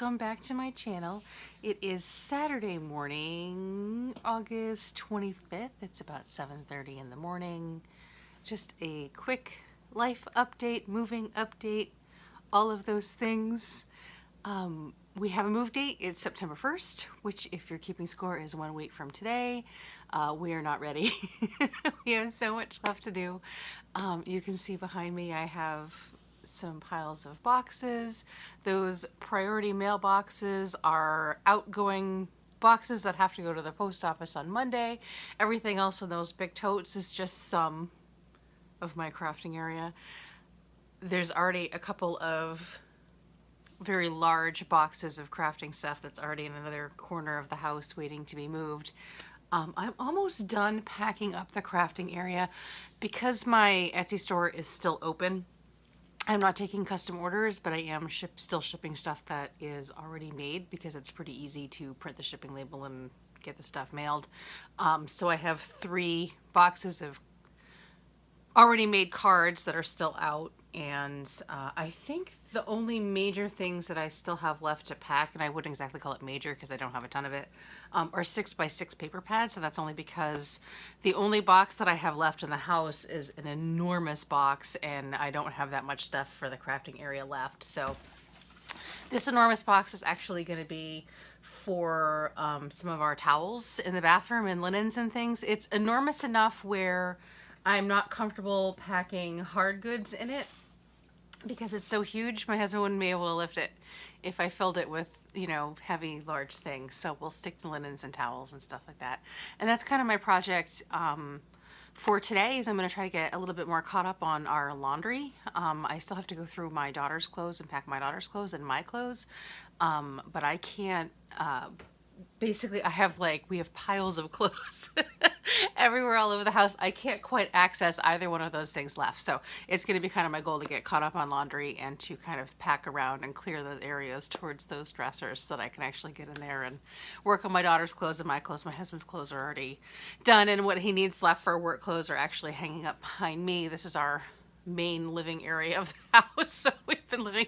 welcome back to my channel. It is Saturday morning, August 25th. It's about 7:30 in the morning. Just a quick life update, moving update, all of those things. We have a move date. It's September 1st, which, if you're keeping score, is 1 week from today. We are not ready. We have so much left to do. You can see behind me I have some piles of boxes. Those priority mail boxes are outgoing boxes that have to go to the post office on Monday. Everything else in those big totes is just some of my crafting area. There's already a couple of very large boxes of crafting stuff that's already in another corner of the house waiting to be moved. I'm almost done packing up the crafting area. Because my Etsy store is still open, I'm not taking custom orders, but I am still shipping stuff that is already made because it's pretty easy to print the shipping label and get the stuff mailed. So I have 3 boxes of already made cards that are still out, and I think the only major things that I still have left to pack, and I wouldn't exactly call it major because I don't have a ton of it, are 6x6 paper pads. So that's only because the only box that I have left in the house is an enormous box, and I don't have that much stuff for the crafting area left. So this enormous box is actually going to be for some of our towels in the bathroom and linens and things. It's enormous enough where I'm not comfortable packing hard goods in it because it's so huge. My husband wouldn't be able to lift it if I filled it with, you know, heavy, large things. So we'll stick to linens and towels and stuff like that. And that's kind of my project for today. Is I'm going to try to get a little bit more caught up on our laundry. I still have to go through my daughter's clothes and pack my daughter's clothes and my clothes. But I can't, basically we have piles of clothes everywhere all over the house. I can't quite access either one of those things left. So it's going to be kind of my goal to get caught up on laundry and to kind of pack around and clear those areas towards those dressers so that I can actually get in there and work on my daughter's clothes and my clothes. My husband's clothes are already done, and what he needs left for work clothes are actually hanging up behind me. This is our main living area of the house, so we've been living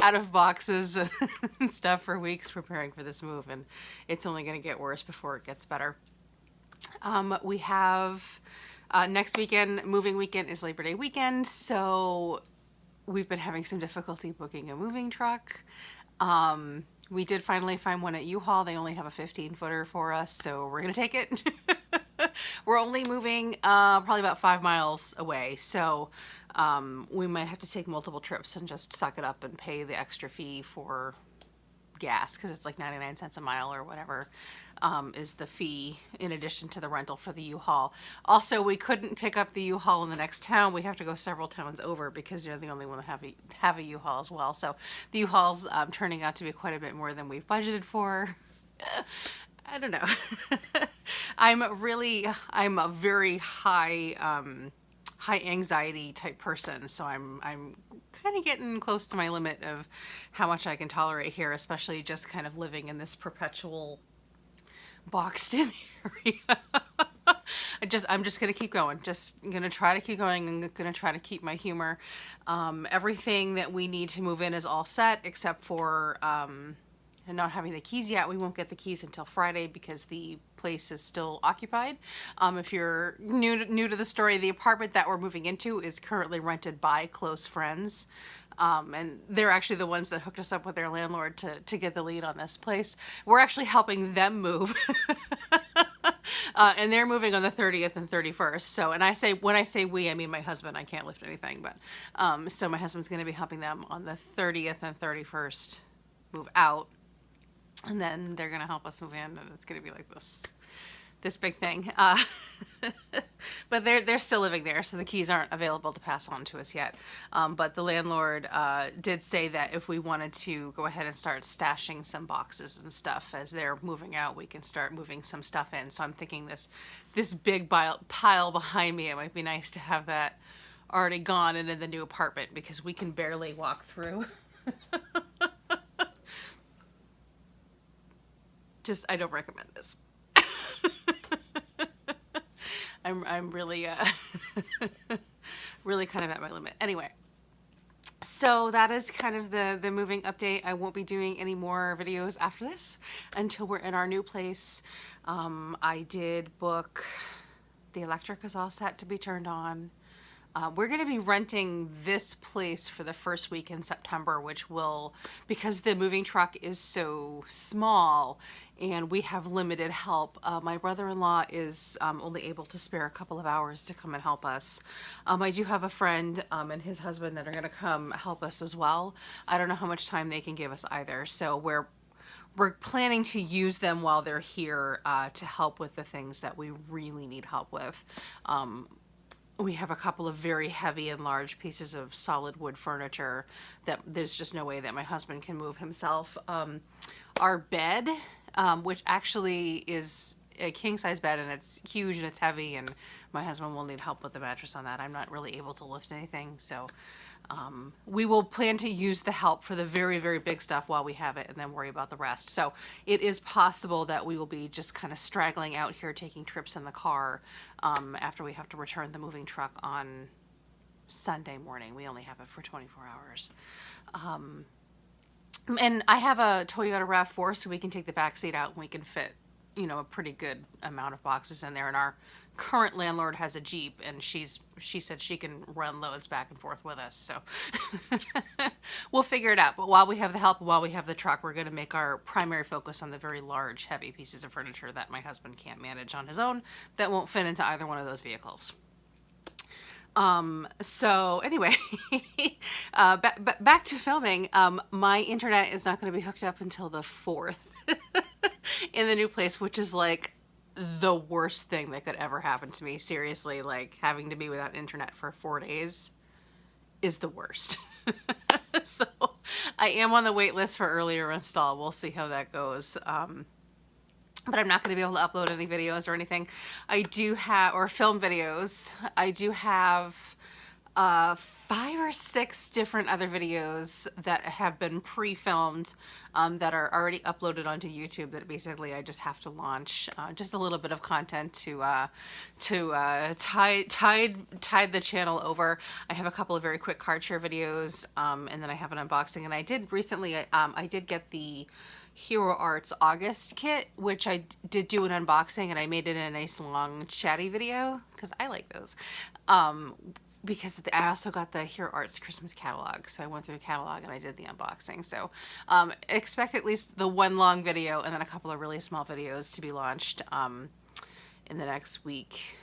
out of boxes and stuff for weeks preparing for this move, and it's only going to get worse before it gets better. We have next weekend, moving weekend, is Labor Day weekend, so we've been having some difficulty booking a moving truck. We did finally find one at U-Haul. They only have a 15-footer for us, so we're gonna take it. We're only moving probably about 5 miles away, so we might have to take multiple trips and just suck it up and pay the extra fee for gas, because it's like 99 cents a mile or whatever is the fee in addition to the rental for the U-Haul. Also, we couldn't pick up the U-Haul in the next town. We have to go several towns over because you're the only one that have a U-Haul as well. So the U-Haul's turning out to be quite a bit more than we've budgeted for. I don't know. I'm a very high anxiety type person, so I'm kind of getting close to my limit of how much I can tolerate here, especially just kind of living in this perpetual boxed in area. I'm just gonna keep going. Just gonna try to keep going. I'm gonna try to keep my humor. Everything that we need to move in is all set except for and not having the keys yet. We won't get the keys until Friday because the place is still occupied. If you're new to the story, the apartment that we're moving into is currently rented by close friends. And they're actually the ones that hooked us up with their landlord to get the lead on this place. We're actually helping them move. And they're moving on the 30th and 31st. So, and when I say we, I mean my husband. I can't lift anything, but so my husband's going to be helping them on the 30th and 31st move out. And then they're going to help us move in, and it's going to be like this big thing. But they're still living there, so the keys aren't available to pass on to us yet. But the landlord did say that if we wanted to go ahead and start stashing some boxes and stuff as they're moving out, we can start moving some stuff in. So I'm thinking this big pile behind me, it might be nice to have that already gone and in the new apartment because we can barely walk through. I don't recommend this. I'm really really kind of at my limit. Anyway, So that is kind of the moving update. I won't be doing any more videos after this until we're in our new place. I did book, the electric is all set to be turned on. We're going to be renting this place for the first week in September, which will, because the moving truck is so small and we have limited help. My brother-in-law is only able to spare a couple of hours to come and help us. I do have a friend and his husband that are going to come help us as well. I don't know how much time they can give us either, so we're planning to use them while they're here to help with the things that we really need help with. We have a couple of very heavy and large pieces of solid wood furniture that there's just no way that my husband can move himself. Our bed, which actually is a king size bed and it's huge and it's heavy, and my husband will need help with the mattress on that. I'm not really able to lift anything, so we will plan to use the help for the very, very big stuff while we have it and then worry about the rest. So it is possible that we will be just kind of straggling out here taking trips in the car after we have to return the moving truck on Sunday morning. We only have it for 24 hours. And I have a Toyota RAV4, so we can take the back seat out and we can fit, you know, a pretty good amount of boxes in there. And our current landlord has a Jeep, and she said she can run loads back and forth with us, so we'll figure it out. But while we have the help, while we have the truck, we're going to make our primary focus on the very large, heavy pieces of furniture that my husband can't manage on his own, that won't fit into either one of those vehicles. So anyway, back to filming. My internet is not going to be hooked up until the 4th in the new place, which is like the worst thing that could ever happen to me. Seriously, like having to be without internet for 4 days is the worst. So I am on the wait list for earlier install. We'll see how that goes. But I'm not going to be able to upload any videos or anything. I do have, or film videos. I do have 5 or 6 different other videos that have been pre-filmed that are already uploaded onto YouTube that basically I just have to launch just a little bit of content to tide the channel over. I have a couple of very quick card share videos, and then I have an unboxing. And I did recently, I did get the Hero Arts August kit, which I did do an unboxing, and I made it in a nice long chatty video because I like those. Because I also got the Hero Arts Christmas catalog, so I went through the catalog and I did the unboxing. So expect at least the one long video and then a couple of really small videos to be launched in the next week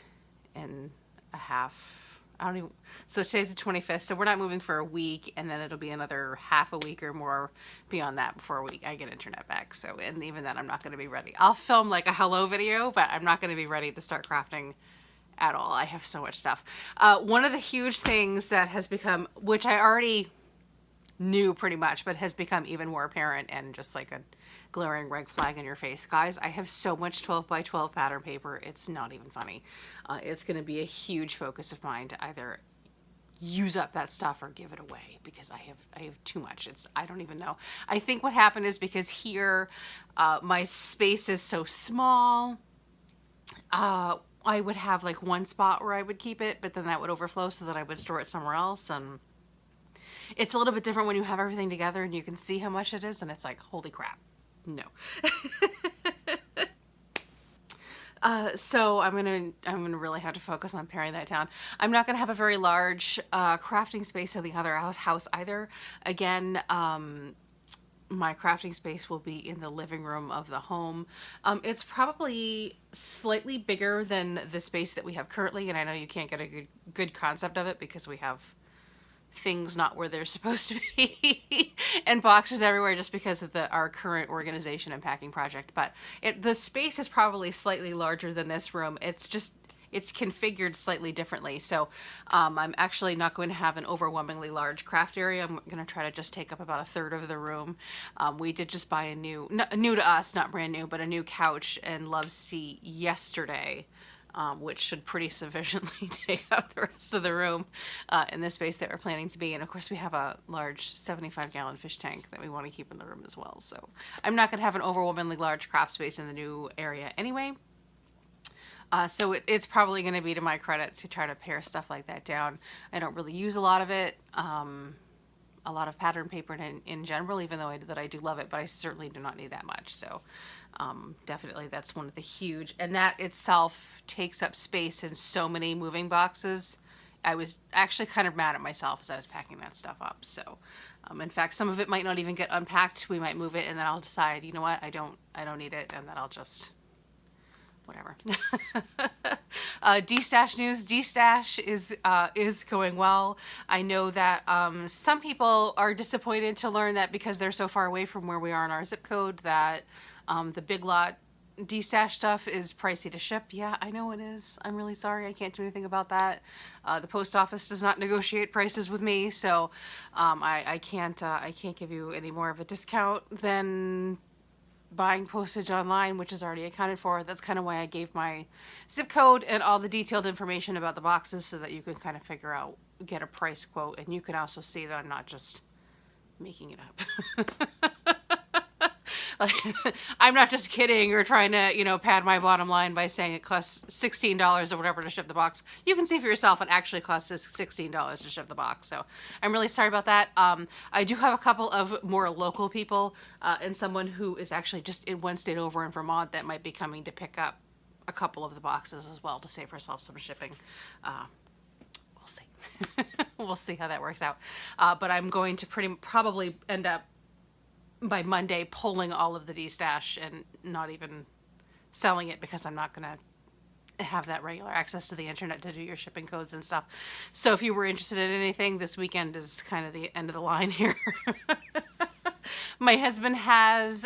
and a half. I don't even, so today's the 25th, so we're not moving for a week, and then it'll be another half a week or more beyond that before I get internet back. So, and even then I'm not going to be ready. I'll film like a hello video, but I'm not going to be ready to start crafting at all. I have so much stuff. One of the huge things that has become, which I already knew pretty much, but has become even more apparent and just like a glaring red flag in your face. Guys, I have so much 12 by 12 pattern paper. It's not even funny. It's going to be a huge focus of mine to either use up that stuff or give it away because I have too much. I don't even know. I think what happened is because here my space is so small, I would have like one spot where I would keep it, but then that would overflow so that I would store it somewhere else. And it's a little bit different when you have everything together and you can see how much it is, and it's like, holy crap. No. So I'm gonna really have to focus on paring that down. I'm not gonna have a very large crafting space in the other house either. Again, my crafting space will be in the living room of the home. It's probably slightly bigger than the space that we have currently, and I know you can't get a good concept of it because we have things not where they're supposed to be and boxes everywhere just because of our current organization and packing project. But the space is probably slightly larger than this room. It's configured slightly differently. So I'm actually not going to have an overwhelmingly large craft area. I'm going to try to just take up about 1/3 of the room. We did just buy a new to us, not brand new, but a new couch and love seat yesterday. Which should pretty sufficiently take up the rest of the room in the space that we're planning to be. And of course we have a large 75-gallon fish tank that we want to keep in the room as well. So I'm not going to have an overwhelmingly large craft space in the new area anyway. So it's probably going to be to my credit to try to pare stuff like that down. I don't really use a lot of it. a lot of pattern paper in general, even though I do love it, but I certainly do not need that much. So definitely that's one of the huge, and that itself takes up space in so many moving boxes. I was actually kind of mad at myself as I was packing that stuff up. So, in fact, some of it might not even get unpacked. We might move it, and then I'll decide, you know what, I don't need it, and then I'll just whatever. D-Stash news. D-Stash is going well. I know that some people are disappointed to learn that because they're so far away from where we are in our zip code that the Big Lot D-Stash stuff is pricey to ship. Yeah, I know it is. I'm really sorry. I can't do anything about that. The post office does not negotiate prices with me, so I can't give you any more of a discount than buying postage online, which is already accounted for. That's kind of why I gave my zip code and all the detailed information about the boxes so that you can kind of figure out, get a price quote, and you can also see that I'm not just making it up. I'm not just kidding or trying to, pad my bottom line by saying it costs $16 or whatever to ship the box. You can see for yourself it actually costs $16 to ship the box. So I'm really sorry about that. I do have a couple of more local people and someone who is actually just in one state over in Vermont that might be coming to pick up a couple of the boxes as well to save herself some shipping. We'll see. We'll see how that works out. But I'm going to probably end up by Monday pulling all of the D-Stash and not even selling it because I'm not going to have that regular access to the internet to do your shipping codes and stuff. So if you were interested in anything, this weekend is kind of the end of the line here. My husband has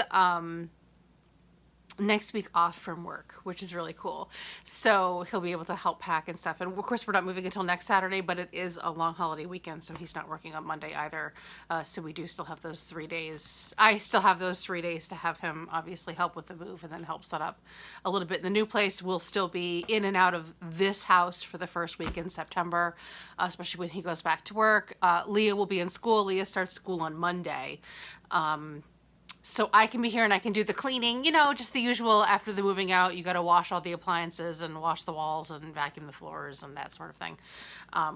next week off from work, which is really cool. So he'll be able to help pack and stuff. And of course, we're not moving until next Saturday, but it is a long holiday weekend, so he's not working on Monday either. So we do still have those 3 days. I still have those 3 days to have him obviously help with the move and then help set up a little bit in the new place. We'll still be in and out of this house for the first week in September, especially when he goes back to work. Leah will be in school. Leah starts school on Monday. So I can be here and I can do the cleaning, just the usual after the moving out. You got to wash all the appliances and wash the walls and vacuum the floors and that sort of thing,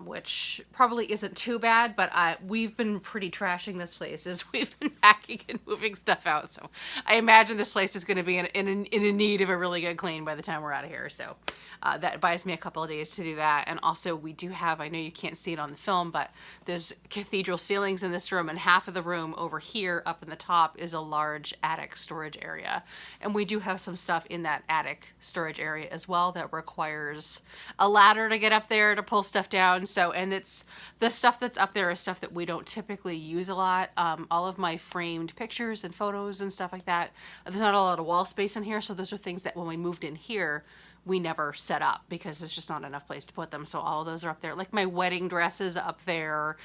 which probably isn't too bad, but we've been pretty trashing this place as we've been packing and moving stuff out. So I imagine this place is going to be in need of a really good clean by the time we're out of here. So that buys me a couple of days to do that. And also we do have, I know you can't see it on the film, but there's cathedral ceilings in this room, and half of the room over here up in the top is a large attic storage area. And we do have some stuff in that attic storage area as well that requires a ladder to get up there to pull stuff down. So, and it's the stuff that's up there is stuff that we don't typically use a lot. All of my framed pictures and photos and stuff like that, there's not a lot of wall space in here. So those are things that when we moved in here, we never set up because there's just not enough place to put them. So all of those are up there. Like my wedding dresses up there,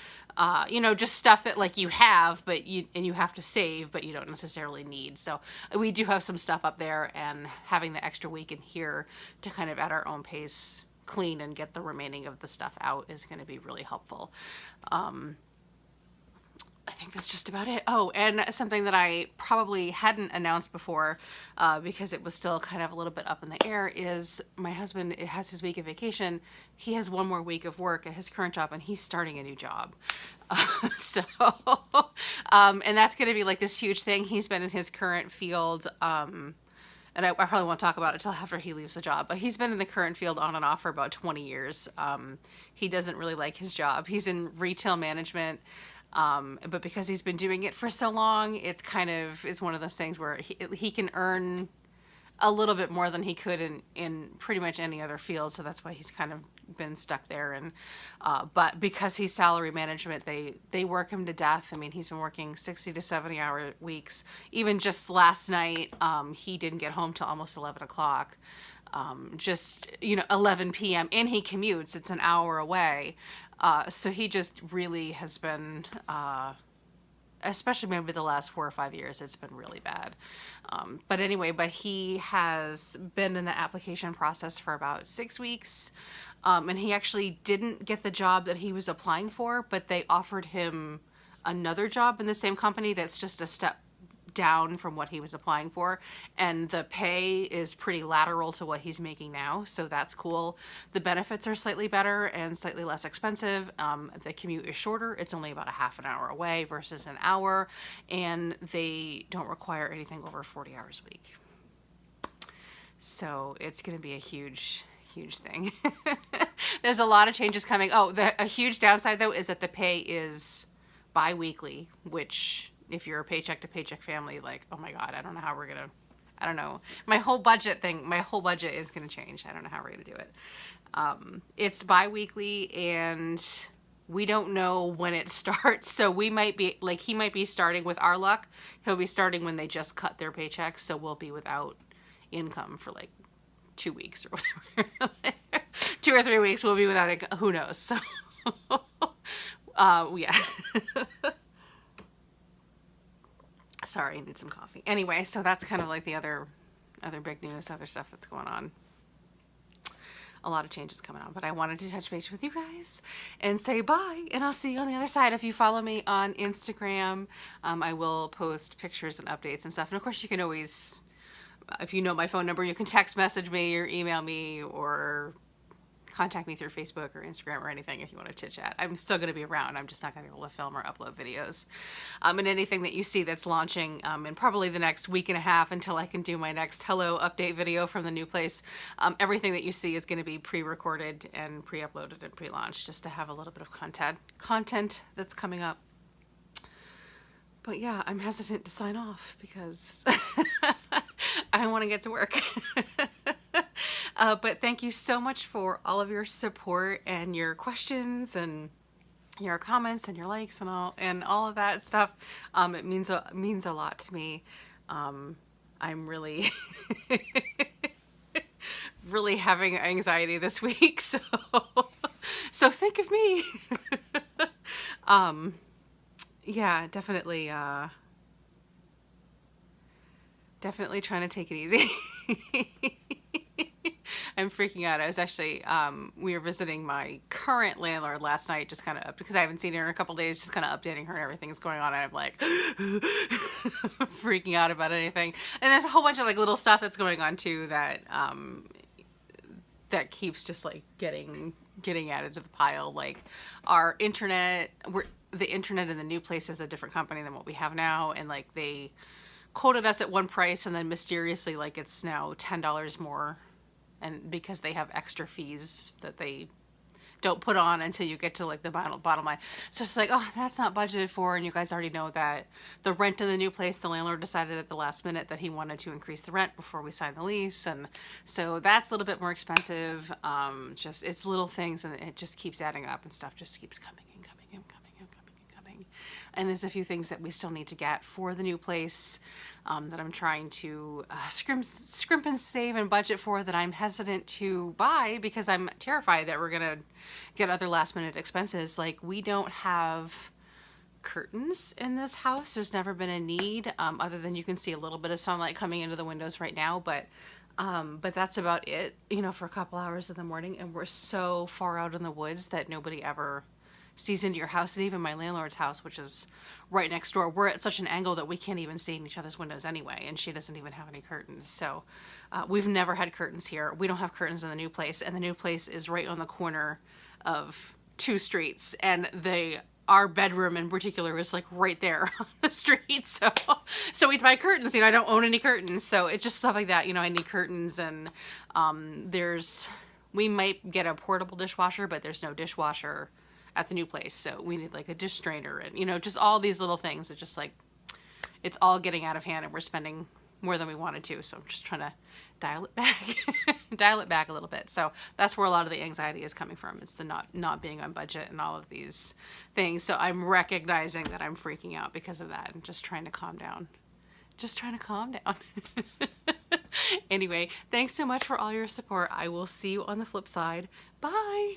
just stuff that like you have, but you have to save, but you don't necessarily need. So we do have some stuff up there, and having the extra week in here to kind of at our own pace clean and get the remaining of the stuff out is going to be really helpful. I think that's just about it. Oh, and something that I probably hadn't announced before because it was still kind of a little bit up in the air is my husband has his week of vacation. He has one more week of work at his current job, and he's starting a new job. And that's going to be like this huge thing. He's been in his current field, and I probably won't talk about it until after he leaves the job, but he's been in the current field on and off for about 20 years. He doesn't really like his job. He's in retail management. But because he's been doing it for so long, it's one of those things where he can earn a little bit more than he could in pretty much any other field. So that's why he's kind of been stuck there. And, but because he's salary management, they work him to death. I mean, he's been working 60 to 70 hour weeks. Even just last night, he didn't get home till almost 11 o'clock. 11 p.m. and he commutes. It's an hour away. So he just really has been, especially maybe the last 4 or 5 years, it's been really bad. But he has been in the application process for about 6 weeks. And he actually didn't get the job that he was applying for, but they offered him another job in the same company that's just a step down from what he was applying for, and the pay is pretty lateral to what he's making now, so that's cool. The benefits are slightly better and slightly less expensive. The commute is shorter. It's only about a half an hour away versus an hour, and they don't require anything over 40 hours a week. So it's going to be a huge thing. There's a lot of changes coming. Oh, a huge downside though is that the pay is bi-weekly, which if you're a paycheck to paycheck family, like, oh my God, I don't know how we're gonna, I don't know. My whole budget is gonna change. I don't know how we're gonna do it. It's bi-weekly and we don't know when it starts. So we might be like, he might be starting, with our luck, he'll be starting when they just cut their paychecks. So we'll be without income for like 2 weeks or whatever. 2 or 3 weeks we'll be without it. Who knows? So yeah. Sorry, I need some coffee. Anyway, so that's kind of like the other big news, other stuff that's going on. A lot of changes coming on, but I wanted to touch base with you guys and say bye, and I'll see you on the other side. If you follow me on Instagram, I will post pictures and updates and stuff. And of course, you can always, if you know my phone number, you can text message me or email me or contact me through Facebook or Instagram or anything if you want to chit chat. I'm still going to be around. I'm just not going to be able to film or upload videos. And anything that you see that's launching in probably the next week and a half until I can do my next hello update video from the new place, everything that you see is going to be pre-recorded and pre-uploaded and pre-launched, just to have a little bit of content that's coming up. But yeah, I'm hesitant to sign off because I want to get to work. But thank you so much for all of your support and your questions and your comments and your likes and all of that stuff. It means a lot to me. I'm really really having anxiety this week, so think of me. Yeah, definitely trying to take it easy. I'm freaking out. I was actually, we were visiting my current landlord last night, just kind of, because I haven't seen her in a couple days, just kind of updating her and everything's going on, and I'm like freaking out about anything. And there's a whole bunch of like little stuff that's going on too that that keeps just like getting added to the pile. Like our internet, the internet in the new place is a different company than what we have now, and like they quoted us at one price and then mysteriously like it's now $10 more, and because they have extra fees that they don't put on until you get to like the bottom line. So it's like, oh, that's not budgeted for, and you guys already know that the rent in the new place, the landlord decided at the last minute that he wanted to increase the rent before we signed the lease, and so that's a little bit more expensive. Just it's little things, and it just keeps adding up, and stuff just keeps coming and coming and coming and coming and coming. And there's a few things that we still need to get for the new place that I'm trying to scrimp and save and budget for, that I'm hesitant to buy because I'm terrified that we're gonna get other last minute expenses. Like we don't have curtains in this house. There's never been a need, other than you can see a little bit of sunlight coming into the windows right now, but that's about it, you know, for a couple hours in the morning. And we're so far out in the woods that nobody ever sees into your house. And even my landlord's house, which is right next door, we're at such an angle that we can't even see in each other's windows anyway, and she doesn't even have any curtains. So we've never had curtains here. We don't have curtains in the new place, and the new place is right on the corner of 2 streets, and our bedroom in particular is like right there on the street. So we buy curtains. You know, I don't own any curtains, so it's just stuff like that. You know, I need curtains, and we might get a portable dishwasher, but there's no dishwasher at the new place, so we need like a dish strainer, and you know, just all these little things. It's just like it's all getting out of hand, and we're spending more than we wanted to. So I'm just trying to dial it back a little bit. So that's where a lot of the anxiety is coming from. It's the not being on budget and all of these things. So I'm recognizing that I'm freaking out because of that, and just trying to calm down. Anyway, thanks so much for all your support. I will see you on the flip side. Bye.